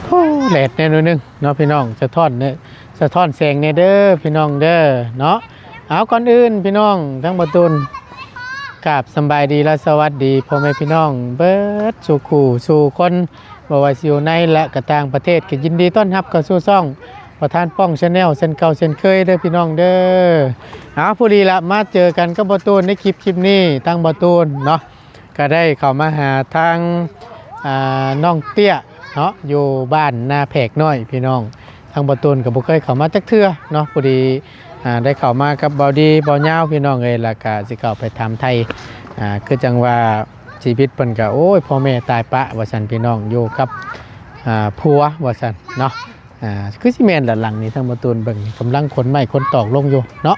โอ้แหลดแน่นอนนึงเนาะพี่น้องสะท้อนเนี่ยสะท้อนแสงเนี่ยเด้อพี่น้องเด้อเนาะเอาก่อนอื่นพี่น้องทั้งประตูนกราบสำบายดีและสวัสดีพ่อแม่พี่น้องเบิดสู่ขู่สู่คนบ่ว่าสิอยู่ในและกระต่างประเทศก็ยินดีต้อนรับเข้าสู่ช่องประธานป้องชาแนลเส้นเก่าเส้นเคยเด้อพี่น้องเด้อเอาพอดีละมาเจอกันกับประตูนในคลิปนี้ตั้งประตูนเนาะก็ได้เข้ามาหาทางน้องเตี้ยเนาะอยู่บ้านนาแพกน้อยพี่น้องทางประตูนกับบุเคยเข้ามาจักเทื่อเนาะพอดีได้เข้ามากับเบาดีเบาเงาพี่น้องเลยแล้วก็สิเข้าไปทำไทยคือจังว่าชีวิตเพิ่นก็โอ้ยพ่อแม่ตายปะว่าซั่นพี่น้องอยู่กับผัวว่าซั่นเนาะคือสิแม่นหลังนี้ทางประตูนเบิ่งกำลังขนไม้ขนตอกลงอยู่เนาะ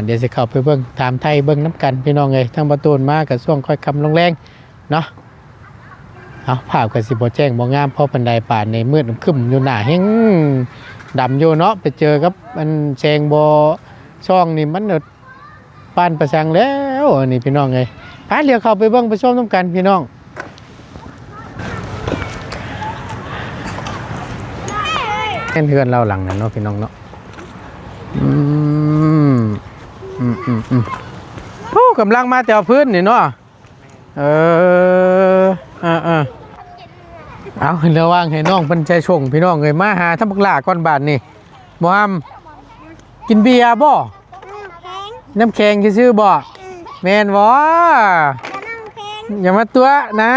เดี๋ยวสิเข้าไปเบิ่งถามไทยเบิ่งน้ำกันพี่น้องเลยทางประตูนมากับช่วงค่อยคำลงแรงเนาะเอาภาพกับสิบ่แจ้งบ่งามเพราะบันไดป่านในมืดคึมอยู่หน้าแห้งดำอยู่เนาะไปเจอกับมันแซงบ่ช่องนี่มันปานประชังแล้วนี่พี่น้องเลยพาเรือเข้าไปเบิ่งไปชมน้ำกันพี่น้องเพื่อนเราหลังนั่นเนาะพี่น้องเนาะโอ้กำลังมาแต่พื้นนี่เนาะเอาระวังให้น้องเป็นใจชงพี่น้องเลยมาหาทับบักหลาก้อนบาทนี่บ่ฮัมกินเบียร์บ่น้ำแข็งชื่อบ่แม่นบ่อย่ามาตัวนะ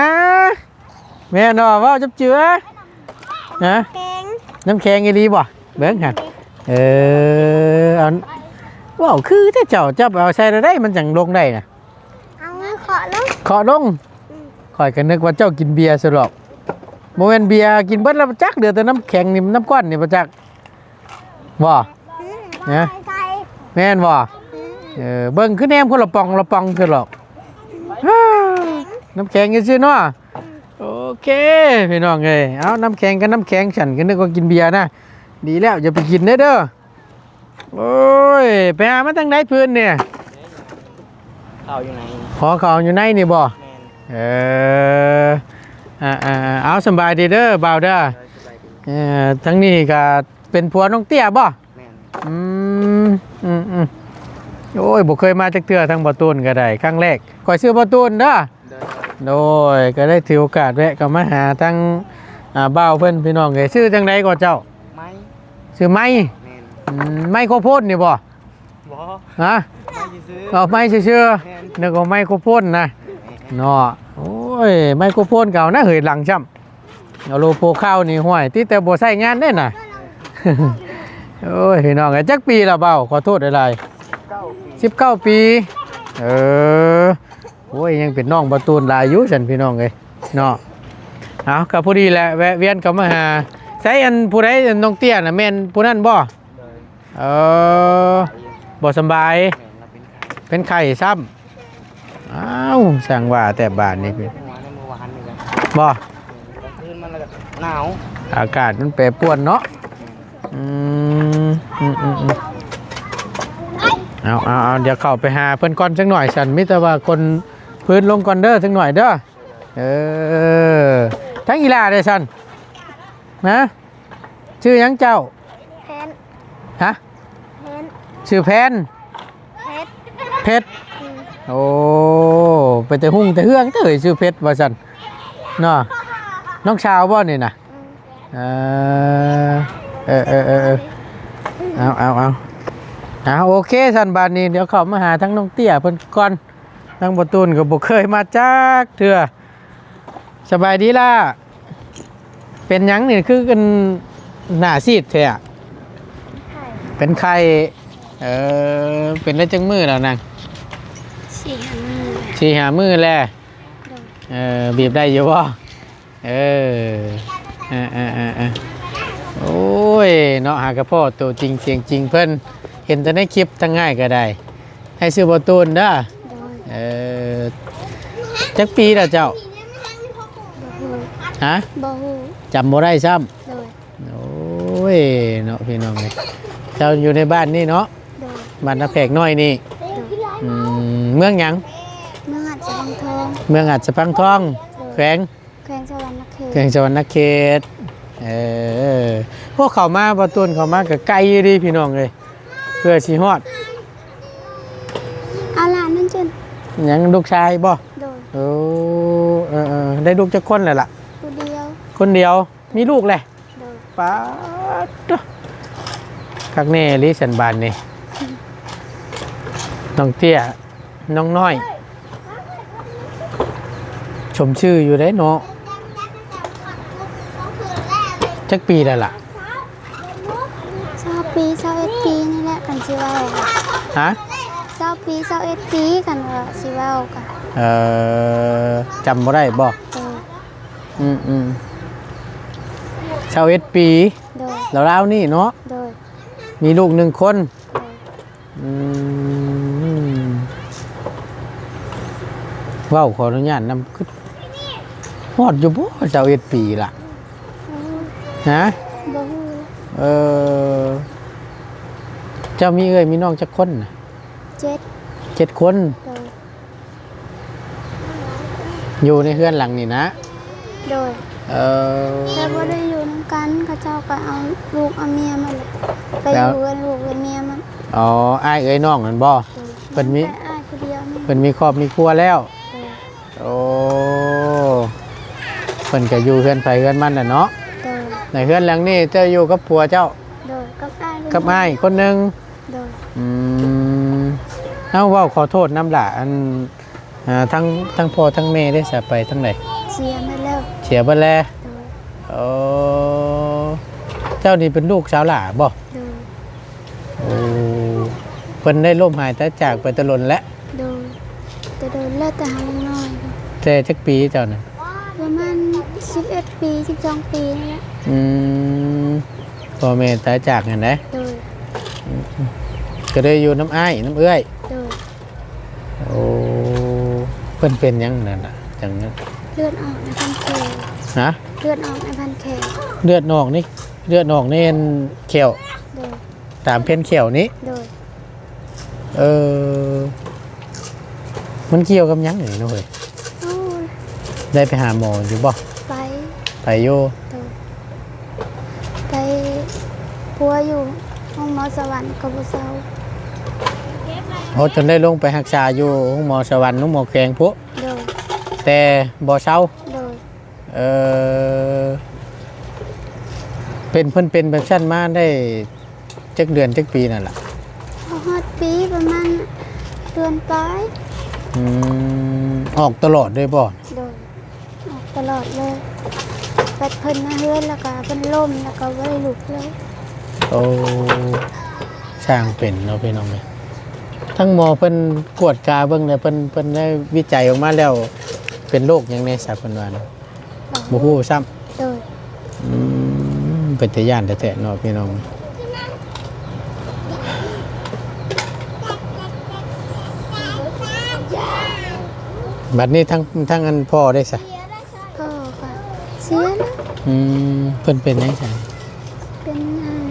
แม่นบ่จับเจือนะน้ำแข็งอีหลีบ่เบิ่งหั่นเอาว้าวคือถ้าเจ้าจับเอาใส่ได้มันจังลงได้น่ะเอาเคาะลงข่อยก็นึกว่าเจ้ากินเบียร์ซะหรอกโมเมนเบียร์กินเบิดแล้วจักเดือแต่น้ำแข็งนี่น้ำก้อนนี่ประจักบ่นะแม่นบ่เบิ่งขึ้นแนมคนละปองซะหรอกน้ำแข็งซื่อเนาะโอเคพี่น้องเอ้ยเอาน้ำแข็งกับน้ำแข็งฉันก็นึกว่ากินเบียร์นะดีแล้วอย่าไปกินเด้อโอ้ยไปหามาทางไหนพื้นเนี่ยเขาอยู่ไหนเขาอยู่ไหนนี่บ่เอาสบายดีเด้อบ่าวเด้อทั้งนี้ก็เป็นผัวน้องเตี้ยบ่โอ้ยบ่เคยมาจักเทื่อทางบ่ตูนก็ได้ครั้งแรกข่อยชื่อบ่ตูนเด้อโดยก็ได้ถือโอกาสแวะก็มาหาทางบ่าวเพิ่นพี่น้องเอ้ยชื่อจังได๋ก็เจ้าไม้ชื่อไม้ไม้โคโพดนี่บ่ฮะเอาไม้ชื่อๆนึกว่าไม้โคโพดนะเนาะโอ้ยไมโครโฟนเก่านะเฮ้ยหลังช่ำเอาโลโพข้าวนี่ห้วยที่แต่บ่ใช้งานได้น่ะ โอ้ยพี่น้องไอ้จักปีละเบาขอโทษอะไร19 ปีโอ้ยยังเป็นน้องประตูนหลายอยู่ฉันพี่น้องเลยเนาะเอากับผู้ดีแหละแวะเวียนก็มาหาใช้อันผู้ใดน้องเตี้ยน่ะแม่นผู้นั้นบ่บ่สบายเป็นไข้ซ้ำอ้าวสั่งว่าแต่บ้านนี่พี่บ่หนาวอากาศมันแปรปรวนเนาะเอาเดี๋ยวเข้าไปหาเพิ่นก่อนสักหน่อยฉันมิแต่ว่าคนพื้นลงก่อนเด้อสักหน่อยเด้อทั้งอีลาเด้อฉันนะชื่อยังเจ้าแพนฮะชื่อแพนเพชรโอ้ไปแต่หุ่งแต่เฮืองเตยชื่อเพชรว่าสันเนาะน้องชาวบ่นี่นะเอาโอเคสันบานนี้เดี๋ยวเข้ามาหาทั้งน้องเตี้ยเพิ่นก่อนทั้งประตูนก็บ่เคยมาจักเถื่อสบายดีล่ะเป็นหยังนี่คือกันหน้าซีดแท้เป็นไข้เป็นได้จังมือแล้วนาง4-5 มื้อแล้วบีบได้อยู่บ่โอ้ยเนาะหากระพ่อตัวจริงเสียงจริงเพิ่นเห็นแต่ในคลิปทั้งง่ายก็ได้ให้ซื้อบ่ตูนเด้อจักปีแล้วเจ้าฮะจำบ่ได้ซ้ำโอ้ยเนาะพี่น้องเอ้ยเจ้าอยู่ในบ้านนี่เนาะบ้านนาแพกน้อยนี่เมืองหยังเมืองอาจจะพังทอง เมืองอาจจะพังทองแขวง แขวงสวรรณเขต แขวงสวรรณเขต พวกเขามาประตูนเขามากับไกลดีพี่น้องเลยเพื่อสิฮอด เอาหลานนั่นจน หยังลูกชายบ่ โดย โอ้ได้ลูกจักคนเลยล่ะ ผู้เดียว คนเดียวมีลูกแหละ โดย ป๊าดคักแน่ลิสันบานนี่น้องเตี้ยน้องน้อย ชมชื่ออยู่ได้เนาะจักปีแล้วล่ะ 20 ปี21 ปีนี่แหละกันสิเว้า ฮะ 20 ปี21 ปีกันว่าสิเว้ากัน จำบ่ได้บ่ โดย 21 ปี โดย แล้วเล่านี่เนาะ โดย มีลูก1 คน โดย ว้าวขออนุญาตนำคือฮอดอยู่บ่21 ปีล่ะฮะ บ่ฮู้ เจ้ามีเอ้ยมีน้องจักคนน่ะ 7 7 คน โดย อยู่ในเฮือนหลังนี่นะ โดย แต่บ่ได้อยู่นำกันเขาเจ้าก็เอาลูกเอาเมียมาเลยไปอยู่กับลูกกับเมียมัน อ๋ออ้ายเอ้ยน้องนั่นบ่ เพิ่นมี แต่อ้ายผู้เดียวนี่ เพิ่นมีครอบมีครัวแล้ว โดย โอ้เพิ่นก็อยู่เฮือนไผเฮือนมันน่ะเนาะ โดย ในเฮือนหลังนี้เจ้าอยู่กับผัวเจ้า โดยกับอ้าย กับอ้ายคนหนึง โดย เอ้าเว้าขอโทษน้ำล่ะอันทั้งพ่อทั้งแม่ได้สะไปทั้งไหน เสียมาแล้ว เสียเบิดแล้ว โดย โอ้เจ้านี่เป็นลูกสาวหล่าบ่ โดย โอ้เพิ่นได้ล่มหายตายจากไปตะลนแล้ว โดยแต่โดยเลิกแต่หายังน้อย แต่จักปีเจ้าน่ะ ประมาณ11 ปี12 ปีนี่แหละ พ่อแม่ตายจากนั่นแหละ โดย ก็ได้อยู่น้ำอ้ายน้ำเอื้อย โดย โอ้เพิ่นเป็นหยังนั่นน่ะจังนั้น เลือดออกในพันแขน ฮะ เลือดออกในพันแขน เลือดนอกนี่เลือดนอกนี่เขียว โดย ตามเพ่นเขียวนี้ โดย เออมันเกี่ยวกับหยังนี่เนาะเฮ้ย โอ้ย ได้ไปหาหมออยู่บ่ ไป ไปอยู่ โดยไปปัวอยู่ห้องหมอสวรรค์กับบุเซา โอ้จนได้ลงไปรักษาอยู่ห้องหมอสวรรค์ห้องหมอแขงพุ โดย แต่บ่เศร้า โดย เออเป็นเพิ่นเป็นแบบชั้นมาได้จักเดือนจักปีนั่นล่ะ พอฮอดปีประมาณเดือนปลาย ออกตลอดด้วยบ่ โดยออกตลอดเลยไปเพิ่นมาเฮือนแล้วก็เพิ่นล่มแล้วก็บ่ได้ลุกเลย โอ้ช่างเป็นเนาะพี่น้องเอ้ยทั้งหมอเพิ่นกวดกาเบิ่งแล้วเพิ่นได้วิจัยออกมาแล้วเป็นโรคหยังแน่ซะเพิ่นว่านะบ่ฮู้ซ้ำ โดย เป็นตาย่านแท้ๆเนาะพี่น้องบัดนี้ทั้งอันพ่อได้ซะ ก็เสียแล้ว เพิ่นเป็นหยังไง เป็น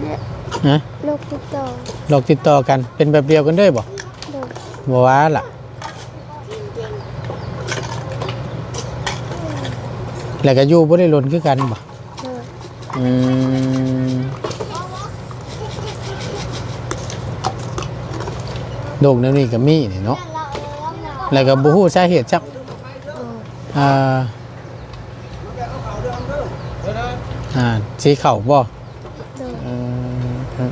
เนี่ย ฮะ โรคติดต่อ โรคติดต่อกันเป็นแบบเดียวกันเด้อบ่ โดย บ่ว่าล่ะแล้วก็อยู่บ่ได้ล้นคือกันบ่ โดย โรคนั้นนี่ก็มีนี่เนาะแล้วก็บ่ฮู้สาเหตุจัก โดย สีเข่าบ่ โดย เออ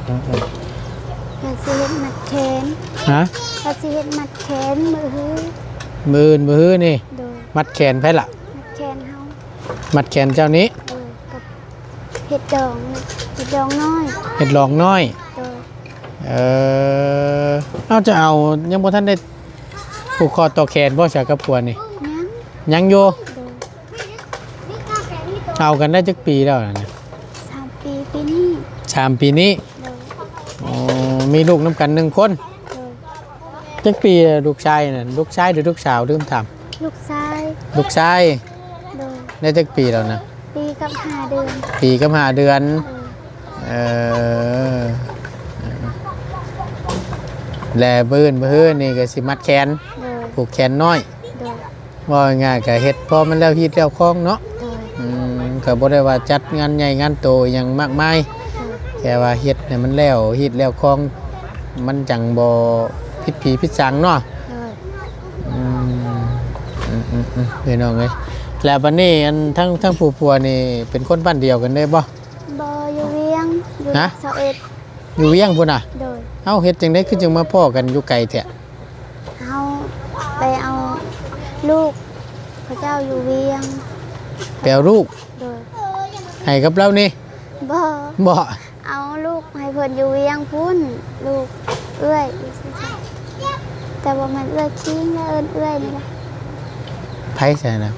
กาสิเฮ็ดมัดแขน ฮะ กาสิเฮ็ดมัดแขนมือหือ มือนี่ โดย มัดแขนไผล่ะ มัดแขนเฮา มัดแขนเจ้านี้ โดยกับเห็ดดองนี่เห็ดดองน้อย เห็ดหลองน้อย โดย เอาจะเอายังบ่ทันได้ผูกคอต่อแขนบ่ใช่กับผัวนี่ ยัง ยังอยู่ โดย เอากันได้จักปีแล้วนะ 3 ปีปีนี้ 3 ปีนี้ โดย อ๋อมีลูกน้ำกัน1 คน โดย จักปีแล้วลูกชายน่ะลูกชายหรือลูกสาวลืมถาม ลูกชาย ลูกชาย โดย ได้จักปีแล้วนะ ปีกับ5 เดือน ปีกับ5 เดือน โดย เออและบื้นนี่ก็สิมัดแขน โดย ผูกแขนน้อย โดย ว่าง่ายก็เฮ็ดพอมันแล้วฮิตแล้วคล้องเนาะ โดย ก็บ่ได้ว่าจัดงานใหญ่งานโตอหยังมากมายแค่ว่าเฮ็ดให้มันแล้วเฮ็ดแล้วของมันจังบ่ผิดผีผิดสังเนาะ โดย พี่น้องเอ้ยแล้วบัดนี้อันทั้งผู้ผัวนี่เป็นคนบ้านเดียวกันได้บ่ บ่อยู่เวียงอยู่ ฮะ เสาเอ็ด อยู่เวียงพุ่นน่ะ โดย เอ้าเฮ็ดจังได๋คือจังมาพ้อกันอยู่ไกลแท้ เอาไปเอาลูกพระเจ้าอยู่เวียง แปลลูก โดย ให้กับเรานี่ บ่ บ่ เอาลูกให้เพิ่นอยู่เวียงพุ่นลูกเอื้อยแต่ว่ามันเอื้อยคิงและเอื้อยนี่ล่ะ ไผใช่นะ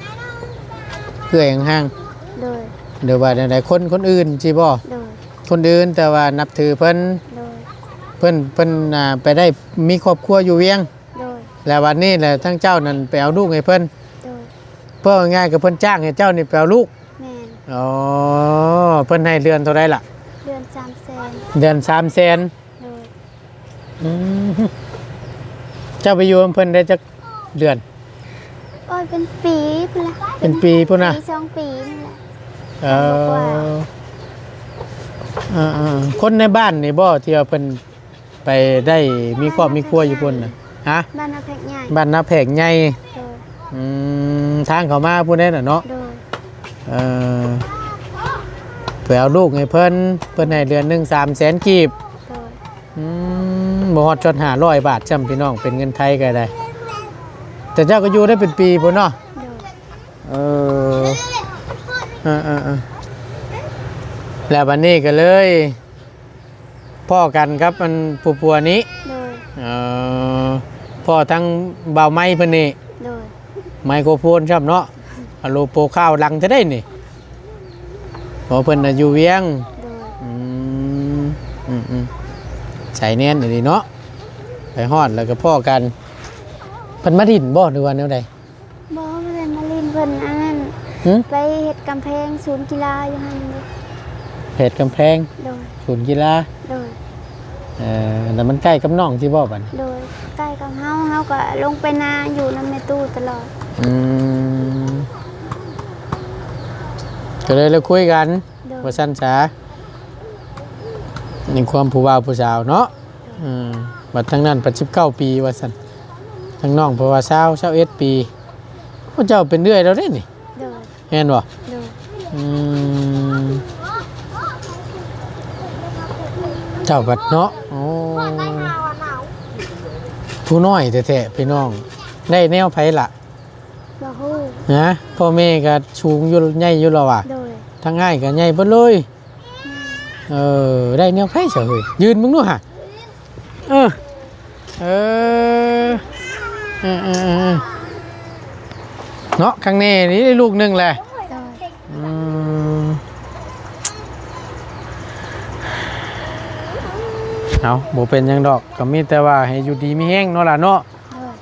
เพื่อห่าง โดย ๆเดี๋ยวว่าใดๆคนอื่นสิบ่ โดย คนอื่นแต่ว่านับถือเพิ่น โดย เพิ่นไปได้มีครอบครัวอยู่เวียง โดย แล้ววันนี้แหละทั้งเจ้านั่นไปเอาลูกให้เพิ่น โดย เพื่อง่ายๆกับเพิ่นจ้างให้เจ้านี่ไปเอาลูก แม่น อ๋อเพิ่นให้เดือนเท่าไรล่ะ เดือน300,000 เดือน300,000 โดย อืมเจ้าไปอยู่กับเพิ่นได้จักเดือน โอ้ยเป็นปีพุ่นละ เป็นปีพุ่นน่ะ ปี2 ปีนี่แหละ เออคนในบ้านนี่บ่ที่ว่าเพิ่นไปได้มีครอบมีครัวอยู่พุ่นน่ะฮะ บ้านนาแพกใหญ่ บ้านนาแพกใหญ่ โดย ทางเขามาพุ่นได้น่ะเนาะ โดย เออไปเอาลูกให้เพิ่นให้เดือนหนึง300,000กีบ โดย บ่ฮอดจน500 บาทจำพี่น้องเป็นเงินไทยก็ได้ แต่เจ้าก็อยู่ได้เป็นปีพุ่นเนาะ โดย เออแล้วบัดนี้ก็เลยพ่อกันครับมันผู้ปัวนี้ โดย เออพ่อทั้งเบาไม้เพิ่นนี่ โดย ไมโครโฟนครับเนาะอะโลโปรข้าวลังจะได้นี่พอเพิ่นน่ะอยู่เวียง โดย ใส่แน่นนี่เนาะไปฮอดแล้วก็พ่อกันเพิ่นมาดินบ่หรือว่าแนวใด บ่ได้มาเล่นเพิ่นอันนั้น หึ ไปเฮ็ดกำแพงศูนย์กีฬาอยู่หั่นเด้ เพจกำแพง โดย ศูนย์กีฬา โดย แล้วมันใกล้กับน้องสิบ่บัดนี้ โดยใกล้กับเฮาก็ลงไปนาอยู่นำแม่ตู้ตลอด ก็เลยเราคุยกัน โดย ว่าซั่นซะในความผู้บ่าวผู้สาวเนาะบัดทั้งนั้นปัจ19 ปีว่าซั่นทั้งน้องเพราะว่า21 ปีพระเจ้าเป็นเรื่อยแล้วเด้นี่ โดย แม่นบ่ โดย เจ้าบัดเนาะโอ้ผู้น้อยแท้ๆพี่น้องได้แนวไผล่ะ บ่ฮู้ นะพ่อแม่ก็สูงอยู่ใหญ่อยู่แล้วว่ะ โดย ทั้งง่ายก็ใหญ่เบิดเลยได้แนวไผเฉยยืนมึงดูหะเออเออเนาะข้างในนี่ได้ลูกหนึงแหละ โดย เอาบ่เป็นหยังดอกก็มีแต่ว่าให้อยู่ดีมีแห้งเนาะล่ะเนาะ โดย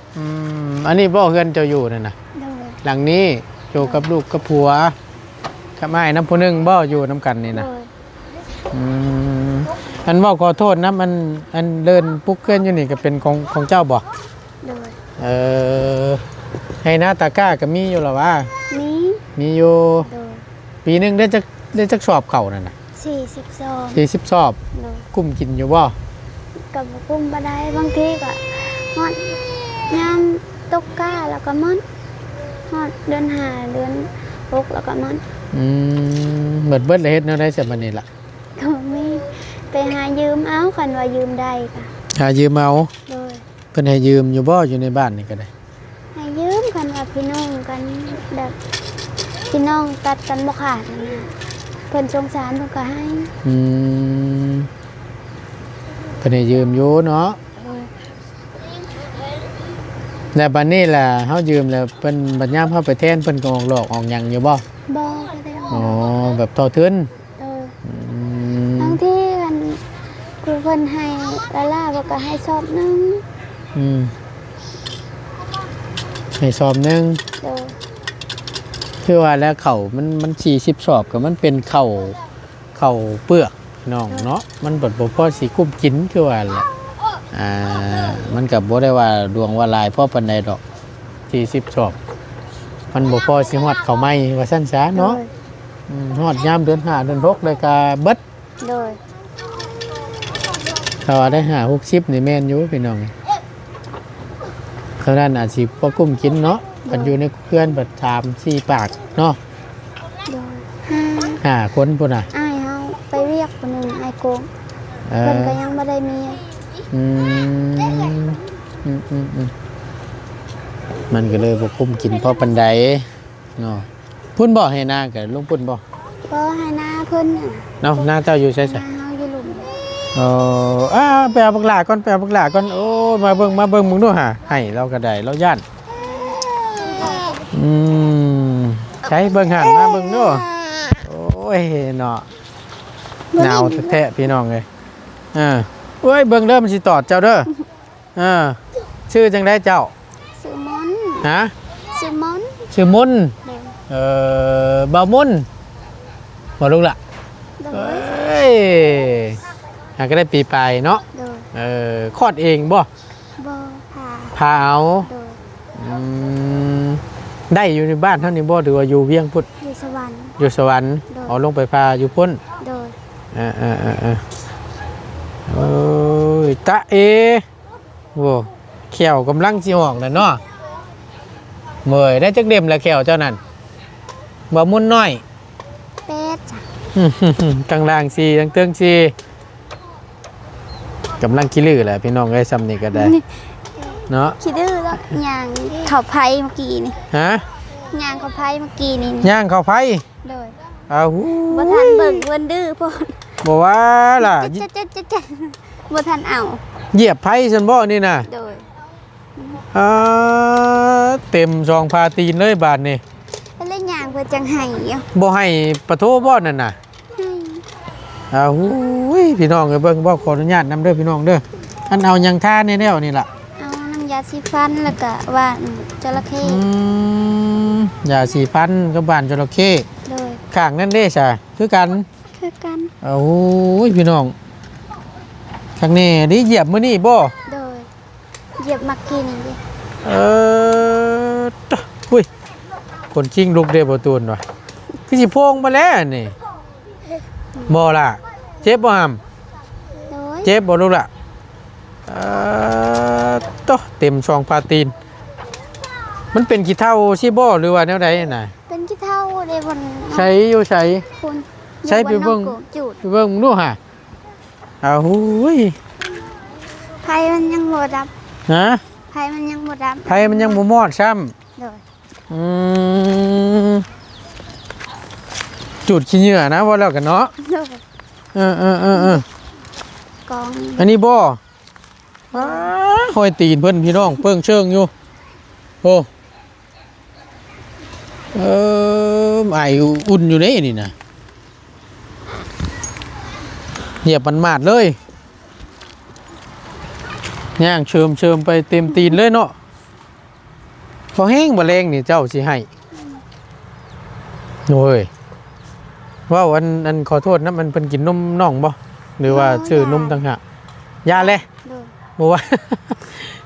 อันนี้บ่เฮือนเจ้าอยู่นั่นน่ะ โดย หลังนี้อยู่กับลูกกับผัวกับอ้ายน้ำผู้หนึงบ่อยู่น้ำกันนี่ โด นะ ย อันบ่ขอโทษนะอันเดินปุ๊กเกินอยู่นี่ก็เป็นของเจ้าบ่ โดย ให้หน้าตาก้าก็มีอยู่หรอวะ นี้ มีอยู่ โดย ปีหนึงได้จักสอบเข่านั่นน่ะ 42 40สอบ โดย กุ้มกินอยู่บ่ กับกุ้มบ่ได้บางทีก็ฮอดยามตกกาแล้วก็มันฮอดเดือน5เดือน6แล้วก็มัน เบิดเลยเฮ็ดแนวได้ซะบัดนี้ล่ะ ก็มีไปหายืมเอาคันว่ายืมได้ค่ะ หายืมเอา โดย เพิ่นให้ยืมอยู่บ่อยู่ในบ้านนี่ก็ได้ ให้ยืมคันว่าพี่น้องกันแบบพี่น้องตัดกันบ่ขาดนั่นน่ะเพิ่นสงสารเพิ่นก็ให้ เพิ่นให้ยืมอยู่เนาะ โดย แล้วบัดนี้ล่ะเฮายืมแล้วเพิ่นบัดยามเฮาไปแทนเพิ่นก็ออกหลอกออกหยังอยู่บ่ บ่ก็ได้ อ๋อแบบต่อทุน โดยบางทีกันคือเพิ่นให้ละล่าเพิ่นก็ให้สอบหนึง ให้สอบหนึง โดย คือว่าแล้วเข่ามัน40สอบก็มันเป็นเข่าเปลือกน้องเนาะมันบดบ่พอสิคุ้มกินคือว่าแหละมันก็บ่ได้ว่าดวงว่าลายพอปานใดดอก40สอบมันบ่พอสิฮอดเข้าวไหม้ว่าซั่นซะเนาะ โดย ฮอดยามเดือน5เดือน6เลยก็เบิด โดย ถ้าว่าได้50นี่แม่นอยู่พี่น้องเท่านั้นอาจสิบ่กุ้มกินเนาะมันอยู่ในเพื่อนเบิด3-4ปากเนาะ โดยห้า 5คนพุ่นน่ะ อ้ายเฮาไปเรียกคนหนึงอ้ายโกง เอ เพิ่น อ ก็ยังบ่ได้เมีย อืมมันก็เลยบ่คุ้มกินเพราะปันใดเนาะพุ่นบ่ให้นากับลุงพุ่นบ่ ก็ให้หน้าเพิ่นน่ะ เนาะนาเจ้าอยู่ใช่ หน้าเฮาอยู่หลุม ไปเอาบักหลาก่อนไปเอาบักหลาก่อนโอ้มาเบิ่งมึงดูหาให้เราก็ได้เราย่านใช้เบิ่งหันมาเบิ่งดูโอ้ยเนาะหนาวแท้ๆพี่น้องเอ้ยโอ้ยเบิ่งเด้อมันสิตอดเจ้าเด้อชื่อจังได๋เจ้า ซื้อมอน ฮะ ซื้อมอน ชื่อมุน โดย บ่าวมุนบ่ลูกล่ะ โด เอ้ ย ยก็ได้ปีปลายเนาะ โดย คลอดเองบ่ บ่พา พาเอา โดย ได้อยู่ในบ้านเท่านี้บ่หรือว่าอยู่เวียงพุทธ อยู่สวรรค์ อยู่สวรรค์ โดย เอาลงไปพาอยู่พุ่น โดย โอ้ยตะเอโว้แขวกำลังสิออกแล้วเนาะเมื่อยได้จักเด็มแล้วแขวเจ้านั่นบ่มุนน้อย เป็ดจ้ะ ตั้งล่างซีตั้งเตืองซีกำลังขี้ลือแหละพี่น้องไอ้ซ้ำนี่ก็ได้เนาะ คิดดื้อแล้วย่างเขาไผเมื่อกี้นี่ ฮะ ย่างเขาไผเมื่อกี้นี่ ย่างเข้าไฟ โดย อ้าว บ่ทันเบิ่งเพิ่นดื้อพ่น บอกว่าล่ะ จ๊ะบ่ทันเอา เหยียบไฟซันบ่นี่น่ะ โดย เต็มซองพาตีนเลยบาทนี่ เพิ่นเลยย่างเพิ่นจังไห้อยู่ บ่ให้ปะโทบ่นั่นน่ะ ให้ อ้าวพี่น้องเอ้ยเบิ่งบ่ขออนุญาตนำเด้อพี่น้องเด้ออันเอาหยังท่าแน่ๆนี่ล่ะ เอาน้ำยาสีฟันแล้วก็ว่านจระเข้ ยาสีฟันกับบ้านจระเข้ โดย ข้างนั่นเด้ซะคือกัน คือกัน โอ้ยพี่น้องข้างนี้ดิเหยียบมื้อนี้บ่ โดยเหยียบมักกินนี่ดิ ตะอุ้ยคนชิงลูกเด้บ่ตูนว่ะคือสิโพงมาแล้วนี่บ่ล่ะเจ็บบ่หำ โดย เจ็บบ่ลูกล่ะตะเต็มซองพาตีนมันเป็นขี้เถ้าสิบ่หรือว่าแนวใดน่ะ เป็นขี้เถ้าเด้บน ใช้อยู่ใช้ คุณ ใช้ไปเบิ่ง จูด ไปเบิ่งดูห่าอ้าวหูย ไผมันยังบ่ดับ ฮะ ไผมันยังบ่ดับ ไผมันยังบ่มอดซ้ำ โดย จุดขี้เหงื่อนะว่าแล้วกันเนาะ โดย กอง อันนี้บ่ห้อยตีนเพิ่นพี่น้องเปิ้งเชิงอยู่โอ้ไออุ่นอยู่เด้นี่นะเหยียบมันมาดเลยย่างเชิมไปเต็มตีนเลยเนาะพอแห้งบ่แรงนี่เจ้าสิให้โอ้ยว่าอันขอโทษนะมันเพิ่นกินนมน้องบ่หรือว่าชื่อนมต่างหากยาแล โดย บ่ว่า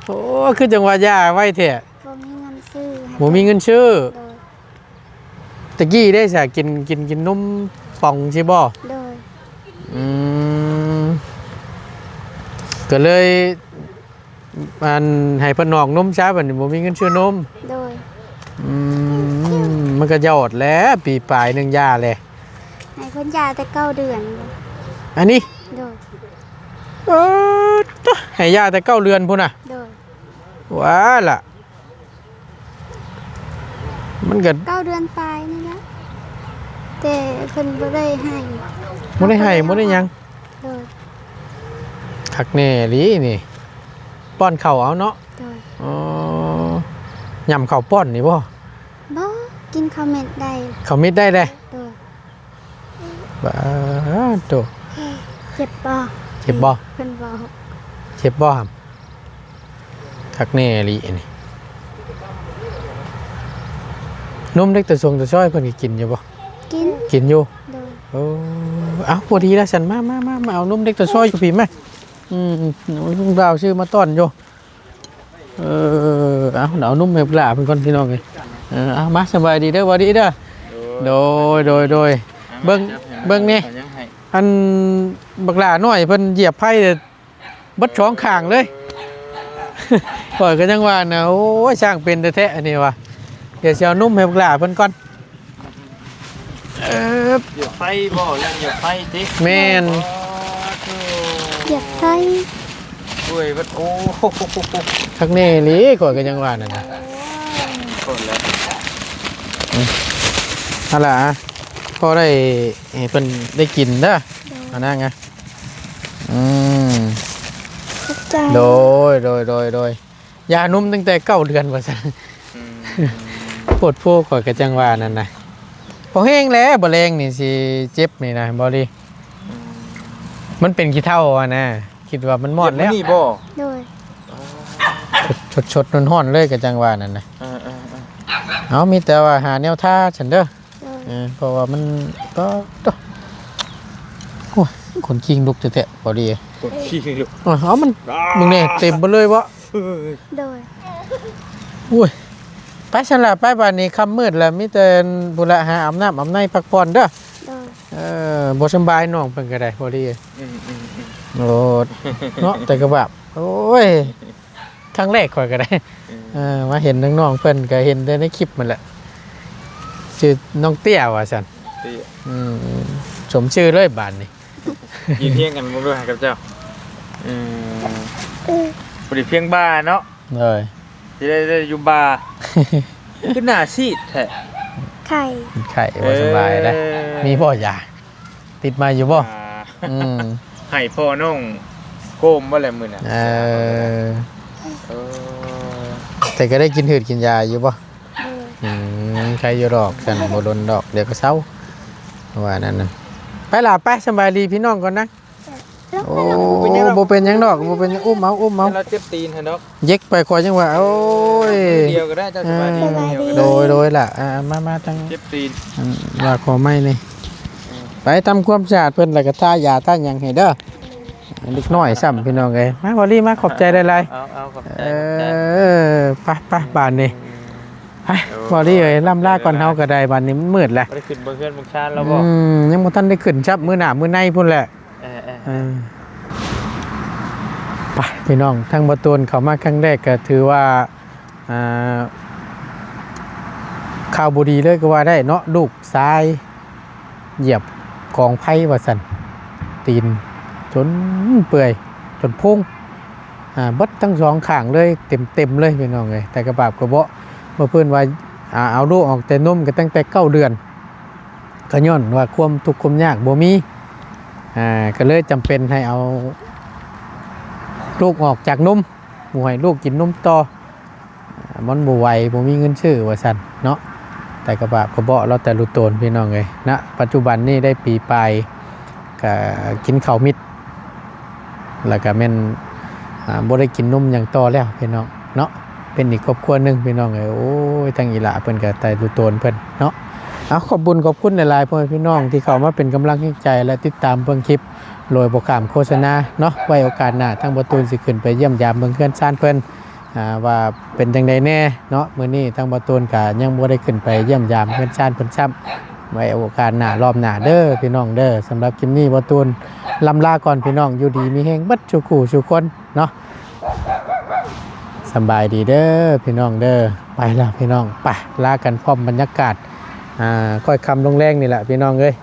โอ้คือจังว่ายาไว้แท้ บ่มีเงินซื้อให้ บ่มีเงินชื่อ โดย ตะกี้ได้ซะกินนมป่องใช่บ่ โดย ก็เลยมันให้เพิ่นนอกนมช้าบัดนี้บ่มีเงินชื่อนม โดย มันก็ยอดแล้วปีปลายหนึงยาแหละ ให้เพิ่นยาแต่9เดือน อันนี้ โดย ให้ยาแต่9เดือนพุ่นน่ะ โดย ว้าล่ะมันก็ 9เดือนปลายนี่ละแต่เพิ่นบ่ได้ให้ บ่ได้ให้บ่ได้หยัง โดย คักแน่ลีนี่ป้อนข้าวเอาเนาะ โดย อ๋อยำข้าวป้อนนี่บ่ บ่กินข้าวเม็ดได้ ข้าวมิดได้เลย โดย บ้าโต เจ็บบ่ เจ็บบ่ เพิ่นบอก เจ็บบ่ครับคักแน่ลีอันนี้นมเด็กแต่ทรงแต่ช้อยเพิ่นก็กินอยู่บ่ กิน กินอยู่ โดย โอ้เอาพอดีแล้วฉันมาเอานมเด็กแต่ช้อยกับพี่แม่ลุงดาวชื่อมาต้อนอยู่เอานมให้ปลาเพิ่นก่อนพี่น้องเอ้ยเอามาสบายดีเด้อบ่ดีเด้อโดย เบิ่งนี่ ยังให้ อันบักหลาน้อยเพิ่นเหยียบไผ่เบัดช้องข้างเลย ปล่อยก็ยังว่านะโอ้ยช่างเป็นแท้ๆอันนี้ว่ะเดี๋ยวสิเอานุ่มให้บักหลาเพิ่นก่อนเออ เหยียบไฟบ่ยังเหยียบไฟติ แม่น เหยียบไส้ ด้วยวัดโอ้โห ทักแน่หลีข่อยก็ยังว่านั่นน่ะ คนแล้ว เอาล่ะพอได้ให้เพิ่นได้กินเด้ออันนั้นไงอืม ขอบใจ โดยยานุ่มตั้งแต่9 เดือนว่าซั่น ปวดพวกข่อยก็จังว่านั่นน่ะพอแห้งแล้วบ่แรงนี่สิเจ็บนี่นะบ่ดีมันเป็นขี้เถ้าอ่ะนะคิดว่ามันหมดแล้ว นี่บ่ โดย ชดๆร้อนๆเลยก็จังว่านั่นน่ะ เออ เอามีแต่ว่าหาแนวท่าฉันเด้อ โดย เพราะว่ามันก็โอ้ยคนคิงลุกแท้ๆพอดี กดขี้ลูก เอามันมึงนี่เต็มไปเลยบ่ โดย อุ้ยไปฉันละไปบ้านนี้ค่ำมืดแล้วมีแต่บุระหาอาบน้ำอาบในพักผ่อนเด้อ โดย บ่สำบายน้องเพิ่นก็ได้พอดีโอ้เนาะแต่ก็แบบโอ้ยครั้งแรกข่อยก็ได้มาเห็นน้องๆเพิ่นก็เห็นแต่ในคลิปมันแหละชื่อน้องเตี้ยว่าซั่น ตี สมชื่อเลยบ้านนี้ ยินเพียงกันบ่ด้วยกับเจ้าเออ บ่ได้เพียงบ้าเนาะ เลย สิได้อยู่บ้าคือหน้าซีดแท้ ไข่ ไข่บ่สบายได้มีพ่อยาติดมาอยู่บ่อืม ให้พ่อน้องโกมบ่แหละมื้อน่ะ เอแต่ก็ได้กินหืดกินยาอยู่บ่ โดย ใครอยู่ดอกกันบ่โดนดอกเดี๋ยวก็เศร้าว่านั่นน่ะไปล่ะไปสบายดีพี่น้องก่อนนะ แล้ว โอ้บ่เป็นหยังดอกบ่เป็นหยังอุ้มเอาเราเจ็บตีนหั่นดอก เย็กไปคอยจังว่าโอ้ย เดียวก็ได้เจ้าสบายดีเดียวก็ โด ได้ ยล่ะมาตั้ง เจ็บตีน ว่าขอไม่นี่ไปทำความสะอาดเพิ่นแล้วก็ทายาทาหยังให้เด้อเล็กน้อยซ้ำพี่น้องเอ้ยมาบ่ลี่มาขอบใจหลาย เอาขอบใจ ไปบ้านนี่ไปบ่ลี่เอ้ยล่ำลาก่อนเฮาก็ได้บ้านนี้มันมืดแล้ว บ่ได้ขึ้นบ่เพื่อนบ่ชานแล้วบ่ ยังบ่ทันได้ขึ้นชับมื้อหน้ามื้อในพุ่นแหละไปพี่น้องทางบ่ตูนเข้ามาครั้งแรกก็ถือว่าข่าวบ่ดีเลยก็ว่าได้เนาะลูกชายเหยียบกองไผ่ว่าซั่นตีนจนเปื่อยจนพุ่งเบิดทั้งสองข้างเลยเต็มเลยพี่น้องเอ้ยแต่กระบาบกระเบาะเมื่อเพิ่นว่าเอาลูกออกแต่นมก็ตั้งแต่9 เดือนก็ย้อนว่าความทุกข์ความยากบ่มีก็เลยจำเป็นให้เอาลูกออกจากนมบ่ให้ลูกกินนมต่อมันบ่ไหวบ่มีเงินซื้อว่าซั่นเนาะแต่กระบาบกระเบาะเราแต่รู้ตนพี่น้องเอ้ยณปัจจุบันนี้ได้ปีปลายก็กินข้าวมิดแล้วก็แม่นบ่ได้กินนมอย่างต่อแล้วพี่น้องเนาะเป็นอีกครอบครัวหนึงพี่น้องเอ้ยโอ้ยทั้งอีหละเพิ่นก็แต่รู้ตนเพิ่นเนาะขอบคุณหลายๆพ่อแม่พี่น้องที่เข้ามาเป็นกำลังใจและติดตามเบิ่งคลิปโดยบ่ข้ามโฆษณาเนาะไว้โอกาสหน้าทางบ่ตูนสิขึ้นไปเยี่ยมยามเบิ่งเฮือนซ่านเพิ่นว่าเป็นจังไดแน่เนาะมื้อนี้ทางบ่ตูนก็ยังบ่ได้ขึ้นไปเยี่ยมยามเฮือนซ่านเพิ่นซ้ำไว้โอกาสหน้ารอบหน้าเด้อพี่น้องเด้อสำหรับคลิปนี้บ่ตูนลำลาก่อนพี่น้องอยู่ดีมีแฮงเบิดทุกคู่ทุกคนเนาะสำบายดีเด้อพี่น้องเด้อไปแล้วพี่น้องไปลากันพร้อมบรรยากาศค่อยค่ำลงแรงนี่แหละพี่น้องเอ้ย